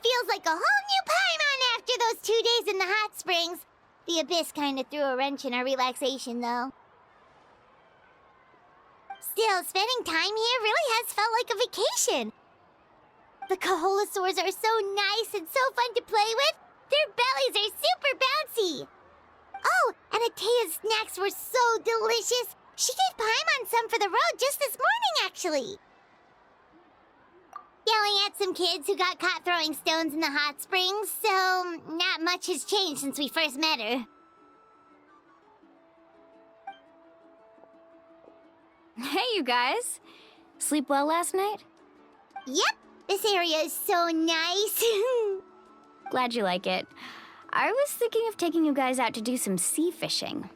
feels like a whole new Paimon after those 2 days in the hot springs. The Abyss kinda threw a wrench in our relaxation, though. Still, spending time here really has felt like a vacation. The Kaholosaurs are so nice and so fun to play with. Their bellies are super bouncy. Oh, and Atea's snacks were so delicious. She gave Paimon some for the road just this morning, actually. Yelling at some kids who got caught throwing stones in the hot springs, so not much has changed since we first met her. Hey, you guys. Sleep well last night? Yep, this area is so nice. Glad you like it. I was thinking of taking you guys out to do some sea fishing.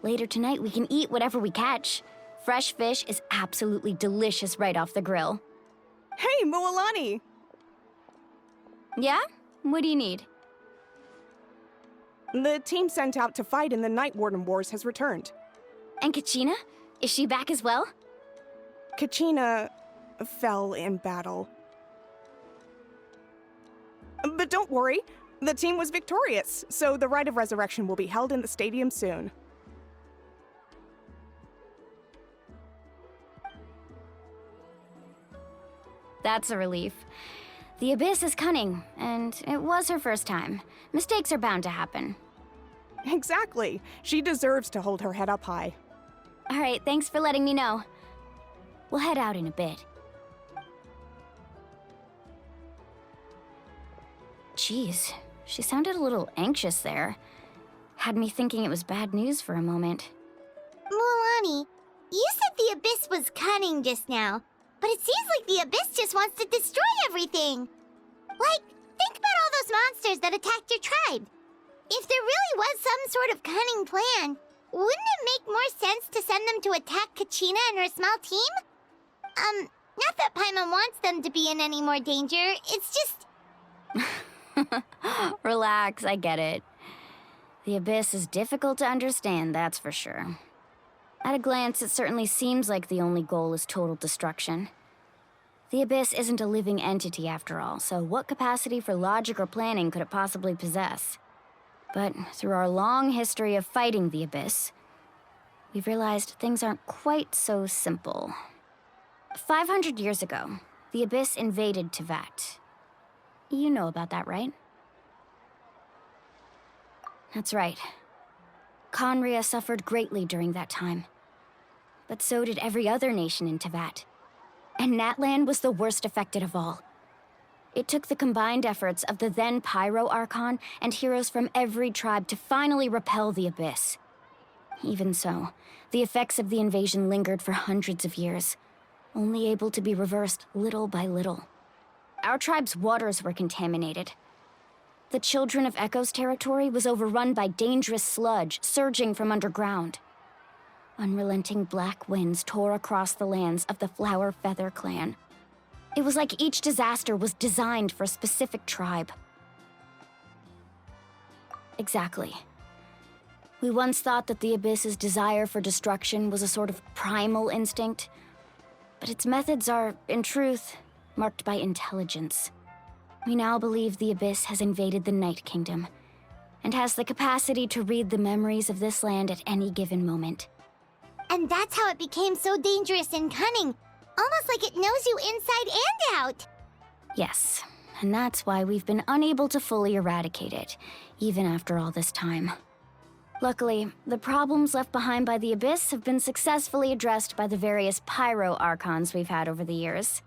Later tonight, we can eat whatever we catch. Fresh fish is absolutely delicious right off the grill. Hey, Moalani! Yeah? What do you need? The team sent out to fight in the Night Warden Wars has returned. And Kachina? Is she back as well? Kachina fell in battle. But don't worry, the team was victorious, so the Rite of Resurrection will be held in the stadium soon. That's a relief. The Abyss is cunning, and it was her first time. Mistakes are bound to happen. Exactly. She deserves to hold her head up high. All right, thanks for letting me know. We'll head out in a bit. Jeez, she sounded a little anxious there. Had me thinking it was bad news for a moment. Mualani, you said the Abyss was cunning just now, but it seems like the Abyss just wants to destroy everything. Like, think about all those monsters that attacked your tribe. If there really was some sort of cunning plan, wouldn't it make more sense to send them to attack Kachina and her small team? Not that Paimon wants them to be in any more danger, it's just... Relax, I get it. The Abyss is difficult to understand, that's for sure. At a glance, it certainly seems like the only goal is total destruction. The Abyss isn't a living entity after all, so what capacity for logic or planning could it possibly possess? But through our long history of fighting the Abyss, we've realized things aren't quite so simple. 500 years ago, the Abyss invaded Teyvat. You know about that, right? That's right. Conria suffered greatly during that time. But so did every other nation in Teyvat. And Natlan was the worst affected of all. It took the combined efforts of the then Pyro Archon and heroes from every tribe to finally repel the Abyss. Even so, the effects of the invasion lingered for hundreds of years, only able to be reversed little by little. Our tribe's waters were contaminated. The Children of Echo's territory was overrun by dangerous sludge surging from underground. Unrelenting black winds tore across the lands of the Flower Feather clan. It was like each disaster was designed for a specific tribe. Exactly. We once thought that the Abyss's desire for destruction was a sort of primal instinct, but its methods are, in truth, marked by intelligence. We now believe the Abyss has invaded the Night Kingdom, and has the capacity to read the memories of this land at any given moment. And that's how it became so dangerous and cunning. Almost like it knows you inside and out. Yes, and that's why we've been unable to fully eradicate it, even after all this time. Luckily, the problems left behind by the Abyss have been successfully addressed by the various Pyro Archons we've had over the years.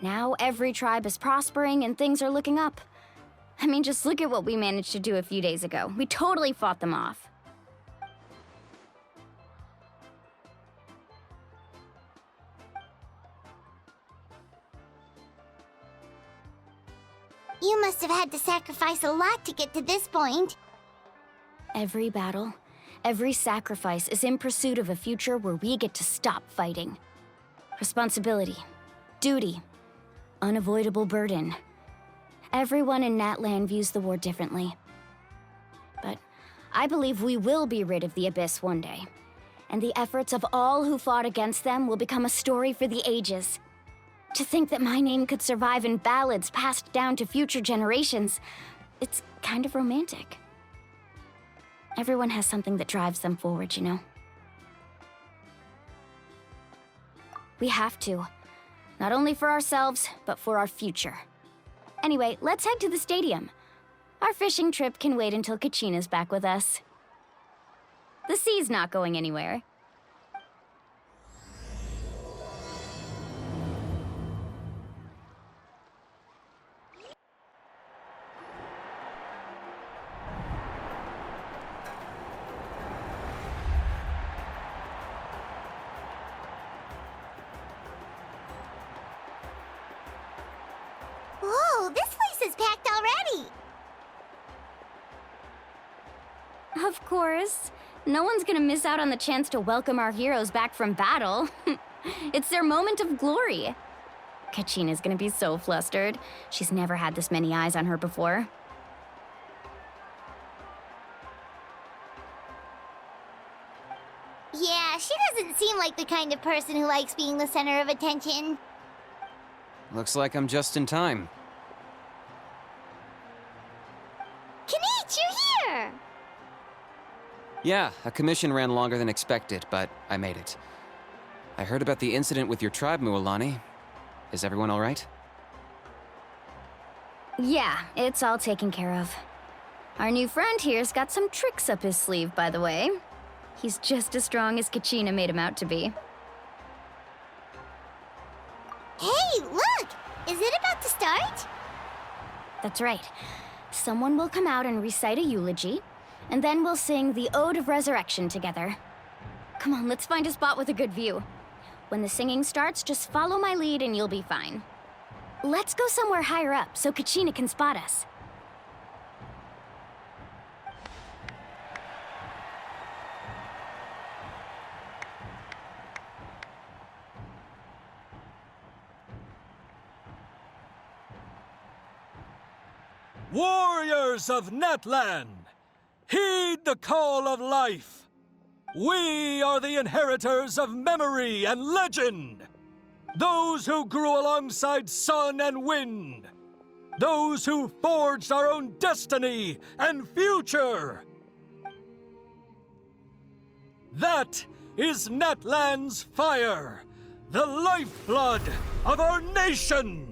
Now every tribe is prospering and things are looking up. I mean, just look at what we managed to do a few days ago. We totally fought them off. You must have had to sacrifice a lot to get to this point. Every battle, every sacrifice is in pursuit of a future where we get to stop fighting. Responsibility, duty, unavoidable burden. Everyone in Natlan views the war differently. But I believe we will be rid of the Abyss one day, and the efforts of all who fought against them will become a story for the ages. To think that my name could survive in ballads passed down to future generations, it's kind of romantic. Everyone has something that drives them forward, you know? We have to. Not only for ourselves, but for our future. Anyway, let's head to the stadium. Our fishing trip can wait until Kachina's back with us. The sea's not going anywhere. Whoa, this place is packed already! Of course. No one's gonna miss out on the chance to welcome our heroes back from battle. It's their moment of glory. Kachina's gonna be so flustered. She's never had this many eyes on her before. Yeah, she doesn't seem like the kind of person who likes being the center of attention. Looks like I'm just in time. Kanich, you're here! Yeah, a commission ran longer than expected, but I made it. I heard about the incident with your tribe, Mualani. Is everyone all right? Yeah, it's all taken care of. Our new friend here's got some tricks up his sleeve, by the way. He's just as strong as Kachina made him out to be. Hey, look! Is it about to start? That's right. Someone will come out and recite a eulogy, and then we'll sing the Ode of Resurrection together. Come on, let's find a spot with a good view. When the singing starts, just follow my lead and you'll be fine. Let's go somewhere higher up so Kachina can spot us. Warriors of Natlan, heed the call of life. We are the inheritors of memory and legend. Those who grew alongside sun and wind. Those who forged our own destiny and future. That is Natlan's fire, the lifeblood of our nation.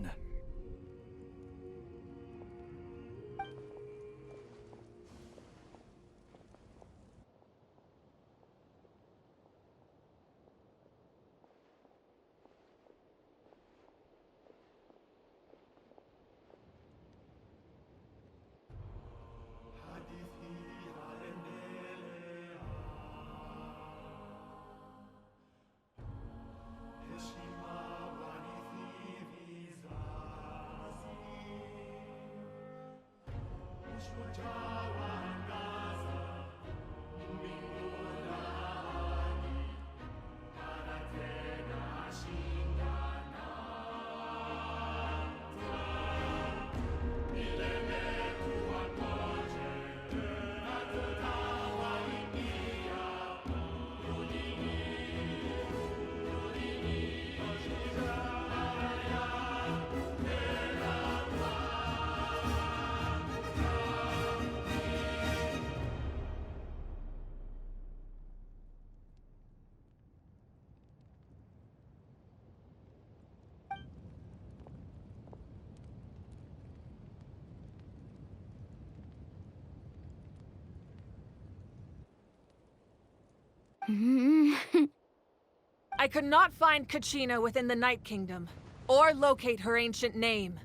I could not find Kachina within the Night Kingdom, or locate her ancient name.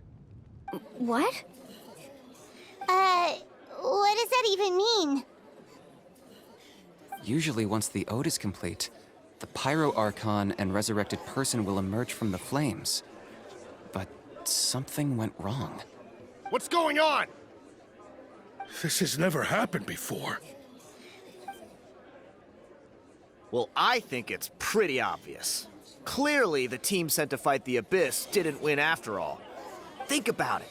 What? What does that even mean? Usually once the ode is complete, the Pyro Archon and resurrected person will emerge from the flames. But something went wrong. What's going on? This has never happened before. Well, I think it's pretty obvious. Clearly, the team sent to fight the Abyss didn't win after all. Think about it.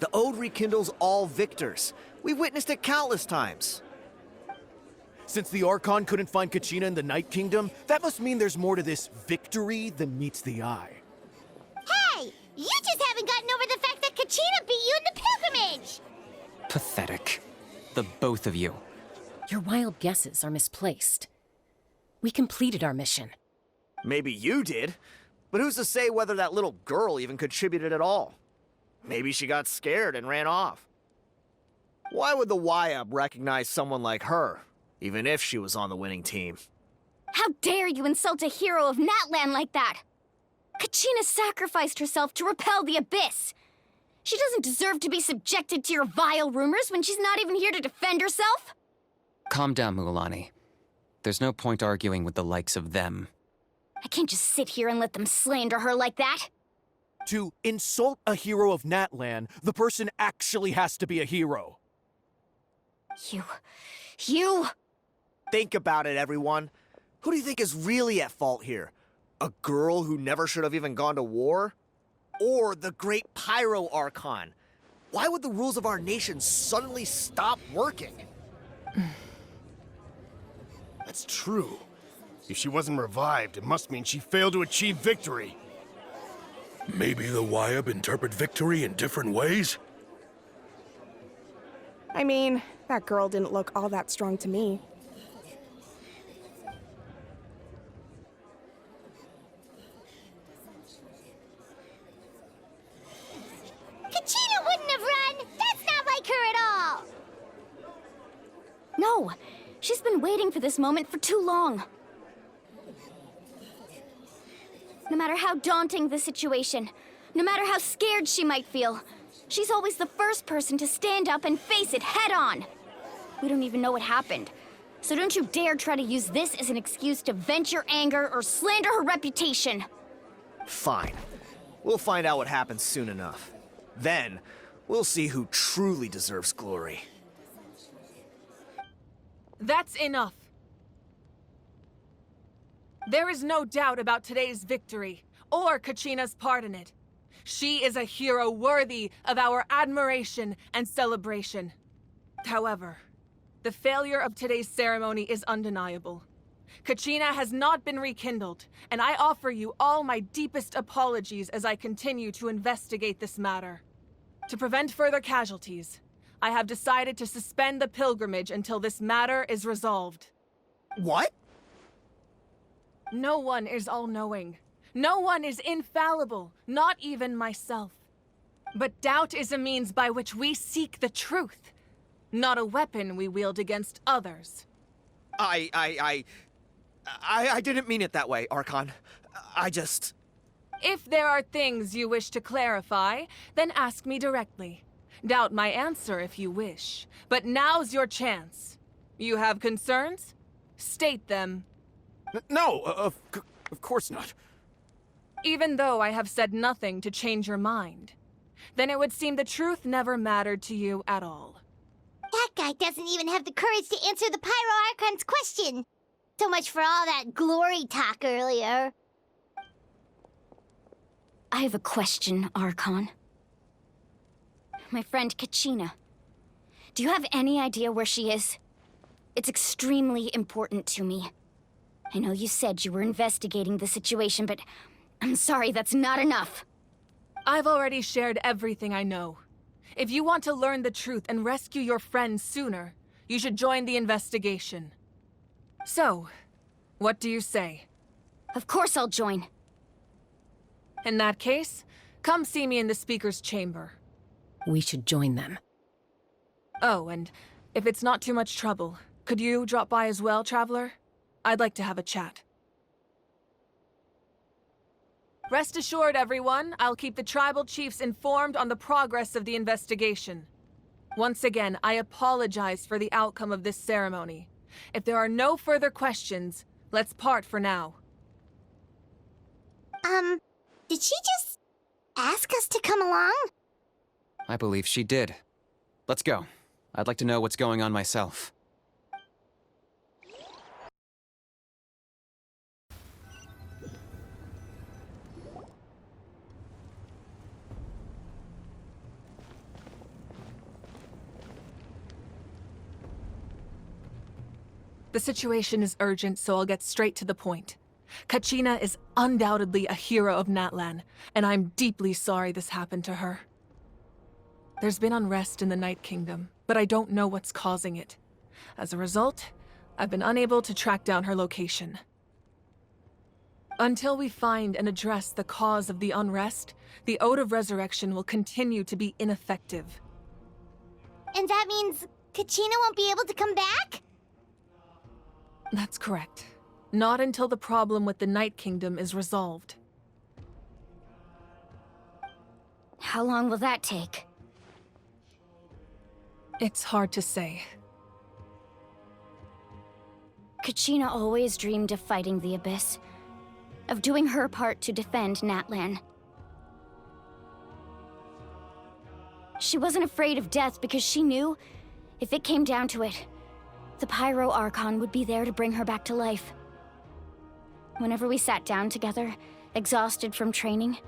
The Ode rekindles all victors. We've witnessed it countless times. Since the Archon couldn't find Kachina in the Night Kingdom, that must mean there's more to this victory than meets the eye. Hey! Pathetic. The both of you. Your wild guesses are misplaced. We completed our mission. Maybe you did, but who's to say whether that little girl even contributed at all? Maybe she got scared and ran off. Why would the YUB recognize someone like her, even if she was on the winning team? How dare you insult a hero of Natlan like that? Kachina sacrificed herself to repel the Abyss. She doesn't deserve to be subjected to your vile rumors when she's not even here to defend herself. Calm down, Mualani. There's no point arguing with the likes of them. I can't just sit here and let them slander her like that. To insult a hero of Natlan, the person actually has to be a hero. You... Think about it, everyone. Who do you think is really at fault here? A girl who never should have even gone to war? Or the great Pyro Archon? Why would the rules of our nation suddenly stop working? That's true. If she wasn't revived, it must mean she failed to achieve victory. Maybe the YUB interpret victory in different ways? I mean, that girl didn't look all that strong to me. Kachina wouldn't have run! That's not like her at all! No, she's been waiting for this moment for too long. No matter how daunting the situation, no matter how scared she might feel, she's always the first person to stand up and face it head on. We don't even know what happened, so don't you dare try to use this as an excuse to vent your anger or slander her reputation. Fine. We'll find out what happens soon enough. Then, we'll see who truly deserves glory. That's enough. There is no doubt about today's victory, or Kachina's part in it. She is a hero worthy of our admiration and celebration. However, the failure of today's ceremony is undeniable. Kachina has not been rekindled, and I offer you all my deepest apologies as I continue to investigate this matter. To prevent further casualties, I have decided to suspend the pilgrimage until this matter is resolved. What? No one is all-knowing. No one is infallible, not even myself. But doubt is a means by which we seek the truth, not a weapon we wield against others. I didn't mean it that way, Archon. I just... If there are things you wish to clarify, then ask me directly. Doubt my answer if you wish, but now's your chance. You have concerns? State them. No, of course not. Even though I have said nothing to change your mind, then it would seem the truth never mattered to you at all. That guy doesn't even have the courage to answer the Pyro Archon's question. So much for all that glory talk earlier. I have a question, Archon. My friend Kachina. Do you have any idea where she is? It's extremely important to me. I know you said you were investigating the situation, but I'm sorry, that's not enough. I've already shared everything I know. If you want to learn the truth and rescue your friend sooner, you should join the investigation. So, what do you say? Of course I'll join. In that case, come see me in the speaker's chamber. We should join them. Oh, and if it's not too much trouble, could you drop by as well, Traveler? I'd like to have a chat. Rest assured, everyone, I'll keep the tribal chiefs informed on the progress of the investigation. Once again, I apologize for the outcome of this ceremony. If there are no further questions, let's part for now. Did she just ask us to come along? I believe she did. Let's go. I'd like to know what's going on myself. The situation is urgent, so I'll get straight to the point. Kachina is undoubtedly a hero of Natlan, and I'm deeply sorry this happened to her. There's been unrest in the Night Kingdom, but I don't know what's causing it. As a result, I've been unable to track down her location. Until we find and address the cause of the unrest, the Ode of Resurrection will continue to be ineffective. And that means Kachina won't be able to come back? That's correct. Not until the problem with the Night Kingdom is resolved. How long will that take? It's hard to say. Kachina always dreamed of fighting the Abyss, of doing her part to defend Natlan. She wasn't afraid of death because she knew, if it came down to it, the Pyro Archon would be there to bring her back to life. Whenever we sat down together, exhausted from training,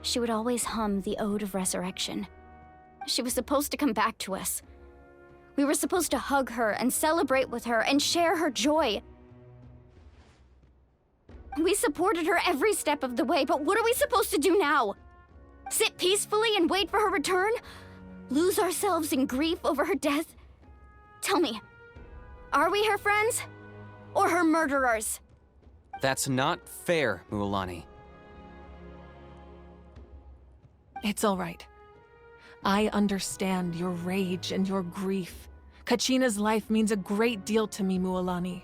she would always hum the Ode of Resurrection. She was supposed to come back to us. We were supposed to hug her and celebrate with her and share her joy. We supported her every step of the way, but what are we supposed to do now? Sit peacefully and wait for her return? Lose ourselves in grief over her death? Tell me, are we her friends? Or her murderers? That's not fair, Mualani. It's all right. I understand your rage and your grief. Kachina's life means a great deal to me, Mualani.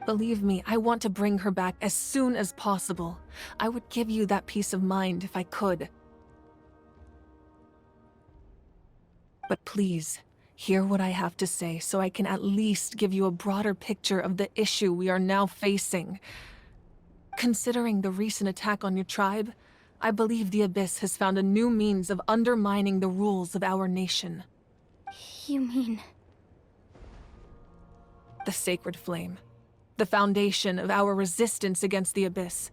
Believe me, I want to bring her back as soon as possible. I would give you that peace of mind if I could. But please, hear what I have to say so I can at least give you a broader picture of the issue we are now facing. Considering the recent attack on your tribe, I believe the Abyss has found a new means of undermining the rules of our nation. You mean... The Sacred Flame. The foundation of our resistance against the Abyss.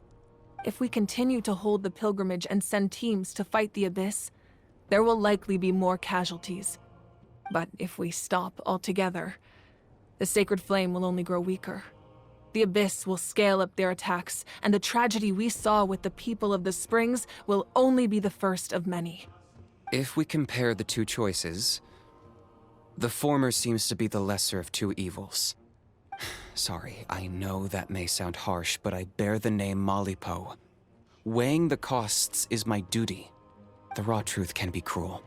If we continue to hold the pilgrimage and send teams to fight the Abyss, there will likely be more casualties. But if we stop altogether, the Sacred Flame will only grow weaker. The Abyss will scale up their attacks, and the tragedy we saw with the people of the Springs will only be the first of many. If we compare the two choices, the former seems to be the lesser of two evils. Sorry, I know that may sound harsh, but I bear the name Malipo. Weighing the costs is my duty. The raw truth can be cruel.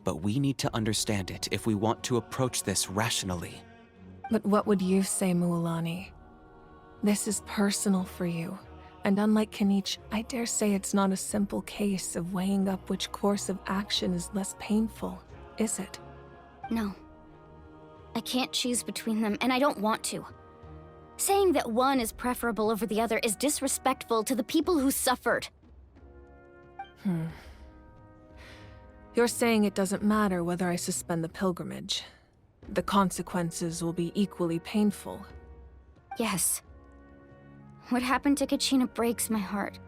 But we need to understand it if we want to approach this rationally. But what would you say, Mualani? This is personal for you, and unlike Kanich, I dare say it's not a simple case of weighing up which course of action is less painful, is it? No. I can't choose between them, and I don't want to. Saying that one is preferable over the other is disrespectful to the people who suffered. You're saying it doesn't matter whether I suspend the pilgrimage. The consequences will be equally painful. Yes. What happened to Kachina breaks my heart.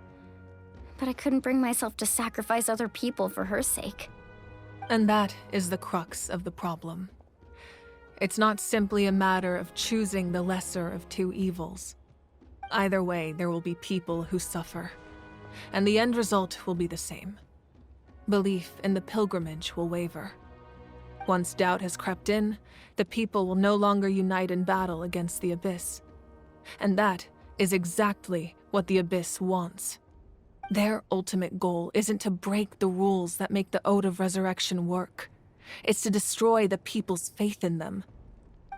But I couldn't bring myself to sacrifice other people for her sake. And that is the crux of the problem. It's not simply a matter of choosing the lesser of two evils. Either way, there will be people who suffer. And the end result will be the same. Belief in the pilgrimage will waver. Once doubt has crept in, the people will no longer unite in battle against the Abyss. And that is exactly what the Abyss wants. Their ultimate goal isn't to break the rules that make the Ode of Resurrection work. It's to destroy the people's faith in them.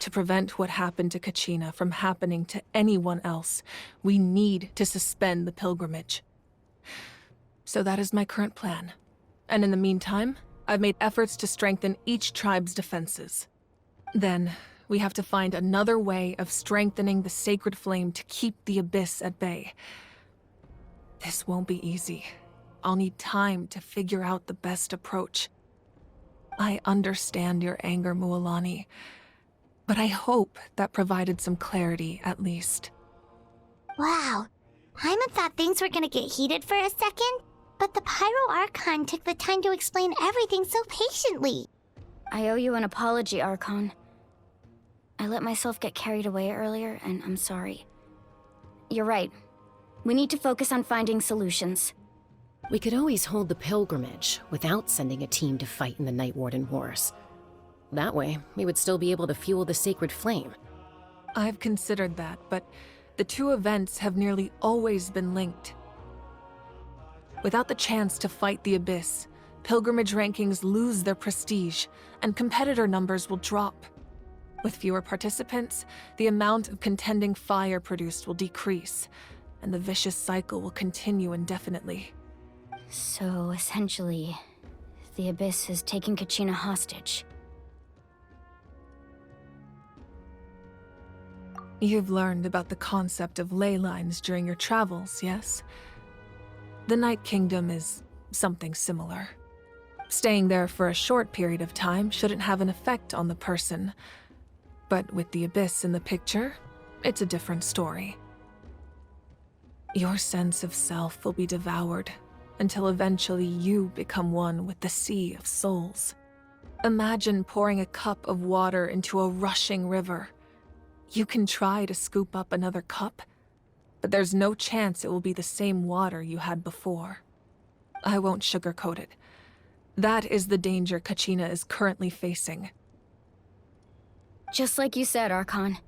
To prevent what happened to Kachina from happening to anyone else, we need to suspend the pilgrimage. So that is my current plan. And in the meantime, I've made efforts to strengthen each tribe's defenses. Then, we have to find another way of strengthening the Sacred Flame to keep the Abyss at bay. This won't be easy. I'll need time to figure out the best approach. I understand your anger, Mualani, but I hope that provided some clarity at least. Wow. Hyman thought things were gonna get heated for a second, but the Pyro Archon took the time to explain everything so patiently. I owe you an apology, Archon. I let myself get carried away earlier, and I'm sorry. You're right. We need to focus on finding solutions. We could always hold the pilgrimage without sending a team to fight in the Night Warden Wars. That way, we would still be able to fuel the sacred flame. I've considered that, but the two events have nearly always been linked. Without the chance to fight the Abyss, pilgrimage rankings lose their prestige, and competitor numbers will drop. With fewer participants, the amount of contending fire produced will decrease, and the vicious cycle will continue indefinitely. So, essentially, the Abyss has taken Kachina hostage. You've learned about the concept of ley lines during your travels, yes? The Night Kingdom is something similar. Staying there for a short period of time shouldn't have an effect on the person. But with the Abyss in the picture, it's a different story. Your sense of self will be devoured until eventually you become one with the sea of souls. Imagine pouring a cup of water into a rushing river. You can try to scoop up another cup, but there's no chance it will be the same water you had before. I won't sugarcoat it. That is the danger Kachina is currently facing. Just like you said, Archon.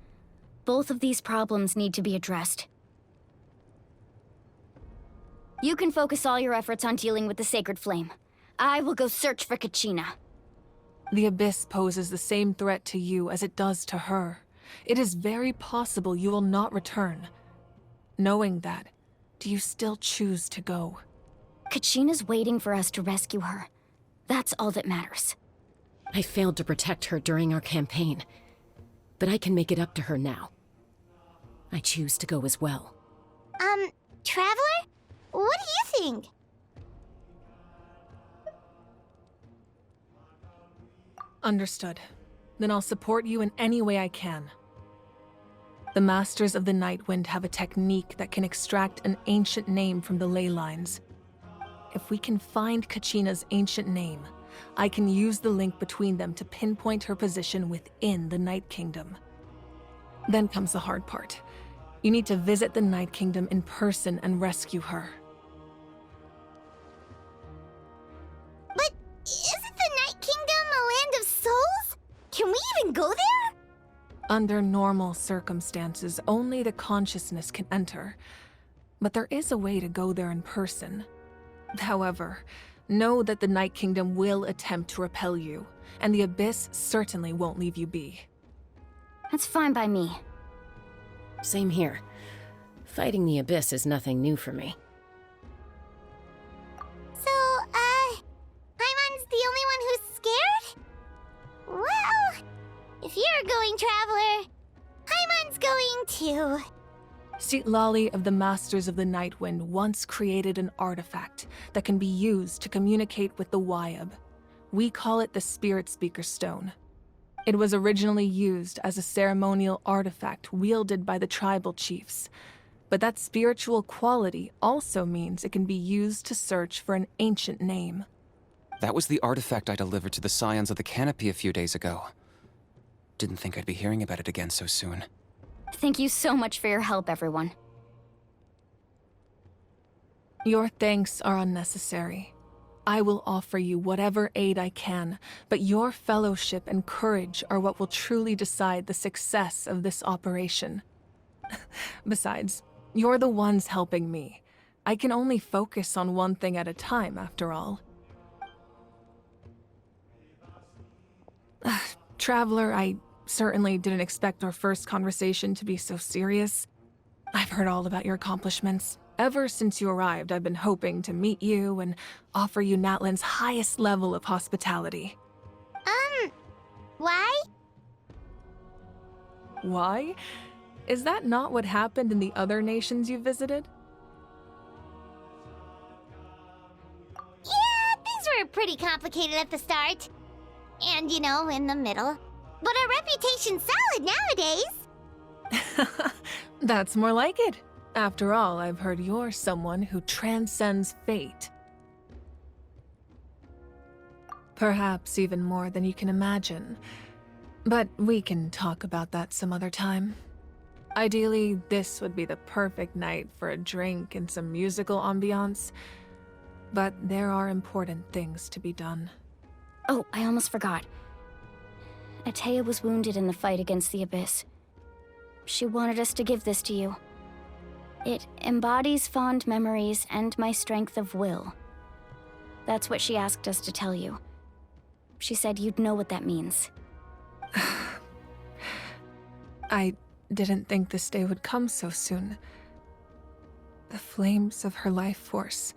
Both of these problems need to be addressed. You can focus all your efforts on dealing with the Sacred Flame. I will go search for Kachina. The Abyss poses the same threat to you as it does to her. It is very possible you will not return. Knowing that, do you still choose to go? Kachina's waiting for us to rescue her. That's all that matters. I failed to protect her during our campaign, but I can make it up to her now. I choose to go as well. Traveler? What do you think? Understood. Then I'll support you in any way I can. The Masters of the Nightwind have a technique that can extract an ancient name from the ley lines. If we can find Kachina's ancient name, I can use the link between them to pinpoint her position within the Night Kingdom. Then comes the hard part. You need to visit the Night Kingdom in person and rescue her. But isn't the Night Kingdom a land of souls? Can we even go there? Under normal circumstances, only the consciousness can enter. But there is a way to go there in person. However, know that the Night Kingdom will attempt to repel you, and the Abyss certainly won't leave you be. That's fine by me. Same here. Fighting the Abyss is nothing new for me. So, Paimon's the only one who's scared? Well, if you're going, Traveler, Paimon's going too. Lali of the Masters of the Nightwind once created an artifact that can be used to communicate with the Wyab. We call it the Spirit Speaker Stone. It was originally used as a ceremonial artifact wielded by the tribal chiefs, but that spiritual quality also means it can be used to search for an ancient name. That was the artifact I delivered to the Scions of the Canopy a few days ago. Didn't think I'd be hearing about it again so soon. Thank you so much for your help, everyone. Your thanks are unnecessary. I will offer you whatever aid I can, but your fellowship and courage are what will truly decide the success of this operation. Besides, you're the ones helping me. I can only focus on one thing at a time, after all. Traveler, I certainly didn't expect our first conversation to be so serious. I've heard all about your accomplishments. Ever since you arrived, I've been hoping to meet you and offer you Natlan's highest level of hospitality. Why? Why? Is that not what happened in the other nations you visited? Yeah, things were pretty complicated at the start. And, in the middle. But our reputation's solid nowadays. That's more like it. After all, I've heard you're someone who transcends fate. Perhaps even more than you can imagine. But we can talk about that some other time. Ideally, this would be the perfect night for a drink and some musical ambiance. But there are important things to be done. Oh, I almost forgot. Atea was wounded in the fight against the Abyss. She wanted us to give this to you. It embodies fond memories and my strength of will. That's what she asked us to tell you. She said you'd know what that means. I didn't think this day would come so soon. The flames of her life force.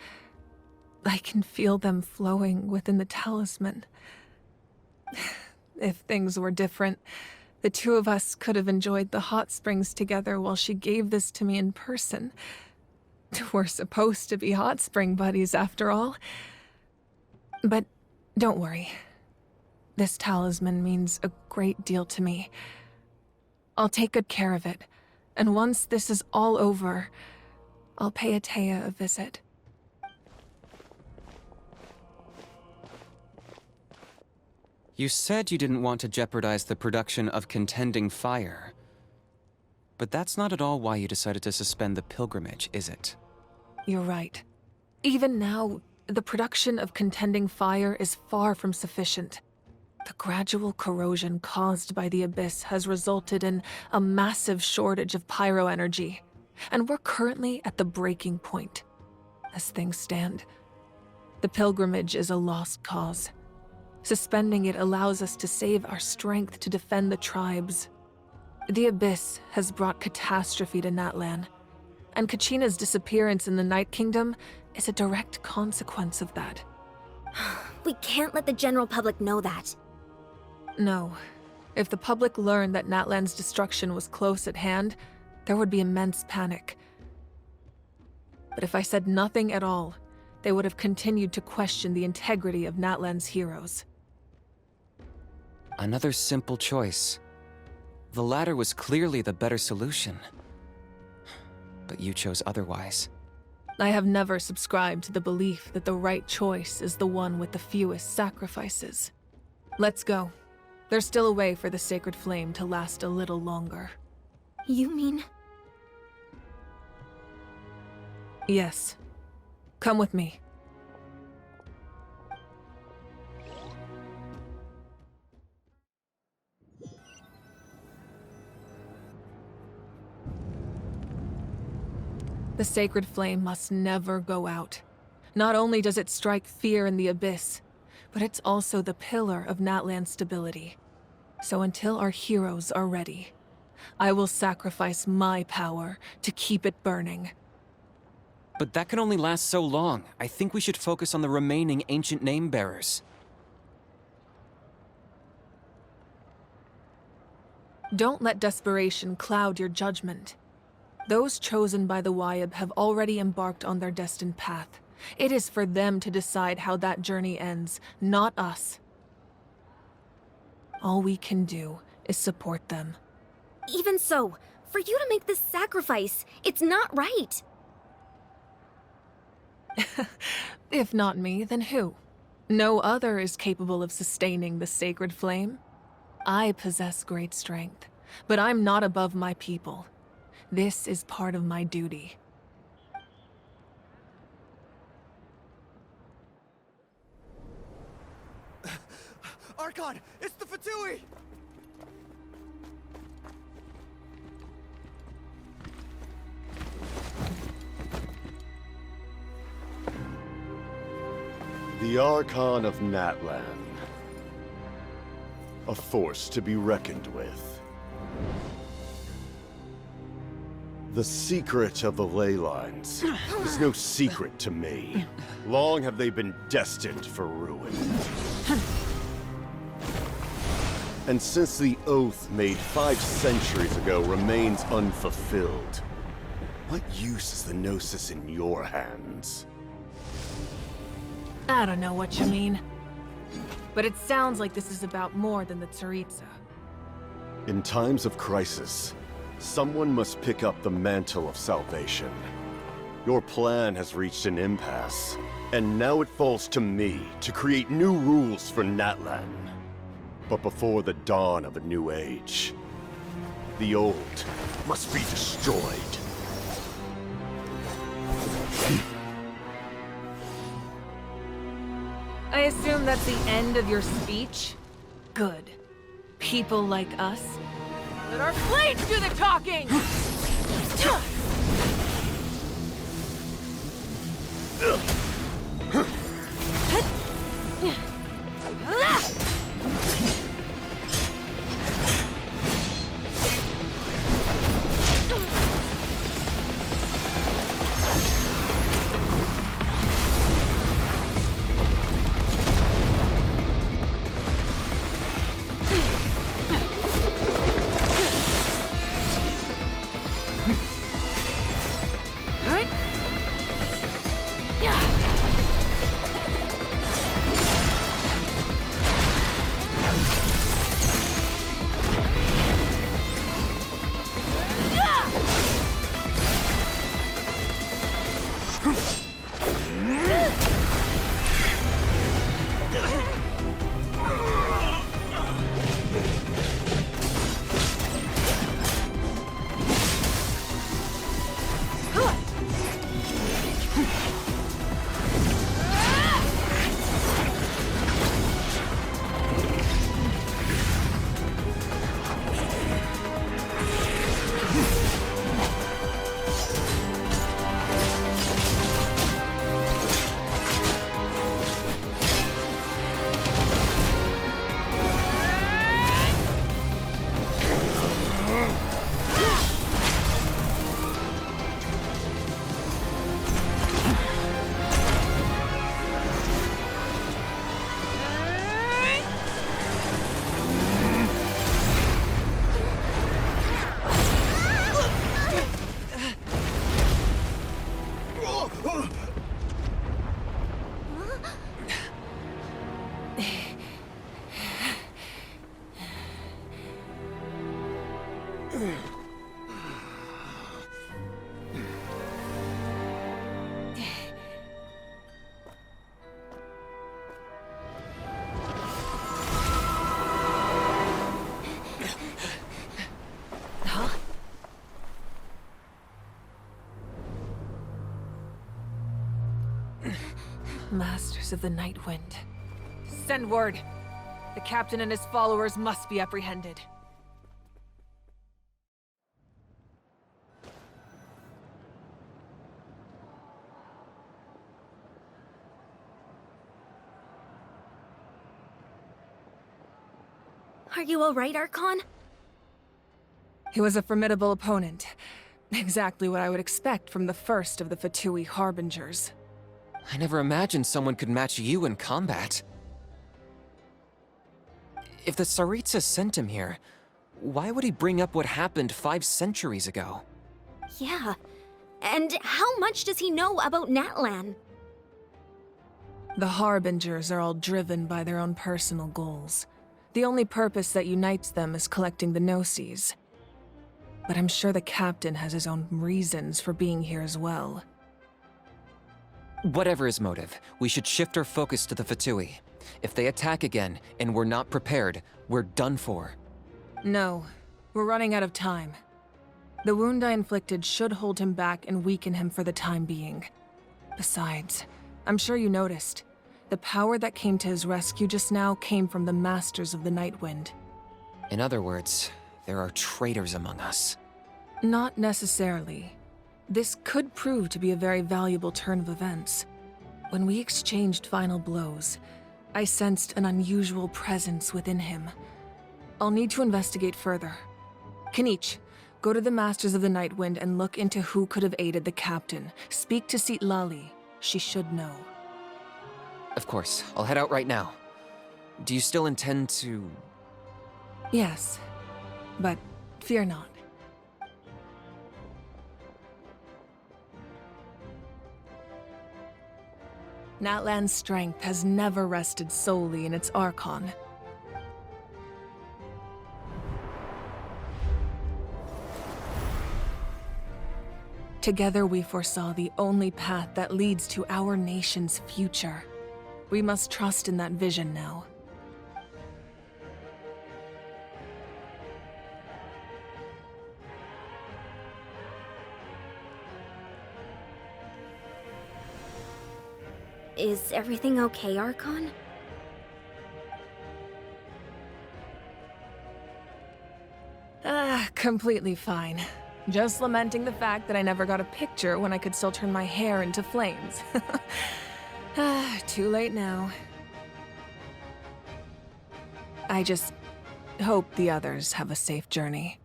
I can feel them flowing within the talisman. If things were different, the two of us could have enjoyed the hot springs together while she gave this to me in person. We're supposed to be hot spring buddies after all. But don't worry. This talisman means a great deal to me. I'll take good care of it, and once this is all over, I'll pay Atea a visit. You said you didn't want to jeopardize the production of Contending Fire. But that's not at all why you decided to suspend the pilgrimage, is it? You're right. Even now, the production of Contending Fire is far from sufficient. The gradual corrosion caused by the Abyss has resulted in a massive shortage of pyro energy, and we're currently at the breaking point. As things stand, the pilgrimage is a lost cause. Suspending it allows us to save our strength to defend the tribes. The Abyss has brought catastrophe to Natlan, and Kachina's disappearance in the Night Kingdom is a direct consequence of that. We can't let the general public know that. No. If the public learned that Natlan's destruction was close at hand, there would be immense panic. But if I said nothing at all, they would have continued to question the integrity of Natlan's heroes. Another simple choice. The latter was clearly the better solution. But you chose otherwise. I have never subscribed to the belief that the right choice is the one with the fewest sacrifices. Let's go. There's still a way for the sacred flame to last a little longer. You mean? Yes. Come with me. The sacred flame must never go out. Not only does it strike fear in the Abyss, but it's also the pillar of Natlan's stability. So until our heroes are ready, I will sacrifice my power to keep it burning. But that can only last so long. I think we should focus on the remaining ancient name-bearers. Don't let desperation cloud your judgment. Those chosen by the Wayab have already embarked on their destined path. It is for them to decide how that journey ends, not us. All we can do is support them. Even so, for you to make this sacrifice, it's not right. If not me, then who? No other is capable of sustaining the sacred flame. I possess great strength, but I'm not above my people. This is part of my duty. Archon, it's the Fatui! The Archon of Natlan. A force to be reckoned with. The secret of the ley lines is no secret to me. Long have they been destined for ruin. And since the oath made 5 centuries ago remains unfulfilled, what use is the Gnosis in your hands? I don't know what you mean. But it sounds like this is about more than the Tsaritsa. In times of crisis, someone must pick up the mantle of salvation. Your plan has reached an impasse, and now it falls to me to create new rules for Natlan. But before the dawn of a new age, the old must be destroyed. I assume that's the end of your speech? Good. People like us. Let our blades do the talking! Masters of the Night Wind. Send word. The captain and his followers must be apprehended. Are you alright, Archon? He was a formidable opponent. Exactly what I would expect from the first of the Fatui Harbingers. I never imagined someone could match you in combat. If the Tsaritsa sent him here, why would he bring up what happened 5 centuries ago? Yeah. And how much does he know about Natlan? The Harbingers are all driven by their own personal goals. The only purpose that unites them is collecting the Gnosis. But I'm sure the captain has his own reasons for being here as well. Whatever his motive, we should shift our focus to the Fatui. If they attack again, and we're not prepared, we're done for. No, we're running out of time. The wound I inflicted should hold him back and weaken him for the time being. Besides, I'm sure you noticed, the power that came to his rescue just now came from the Masters of the Night Wind. In other words, there are traitors among us. Not necessarily. This could prove to be a very valuable turn of events. When we exchanged final blows, I sensed an unusual presence within him. I'll need to investigate further. Kenichi, go to the Masters of the Night Wind and look into who could have aided the captain. Speak to Citlali. She should know. Of course, I'll head out right now. Do you still intend to... Yes, but fear not. Natlan's strength has never rested solely in its Archon. Together we foresaw the only path that leads to our nation's future. We must trust in that vision now. Is everything okay, Archon? Completely fine. Just lamenting the fact that I never got a picture when I could still turn my hair into flames. Too late now. I just hope the others have a safe journey.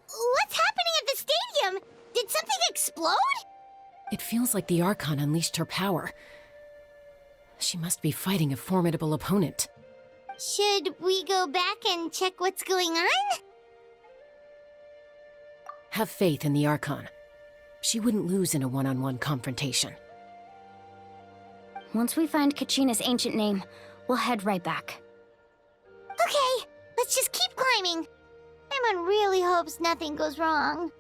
What's happening at the stadium? Did something explode? It feels like the Archon unleashed her power. She must be fighting a formidable opponent. Should we go back and check what's going on? Have faith in the Archon. She wouldn't lose in a one-on-one confrontation. Once we find Kachina's ancient name, we'll head right back. Okay, let's just keep climbing. Emon really hopes nothing goes wrong.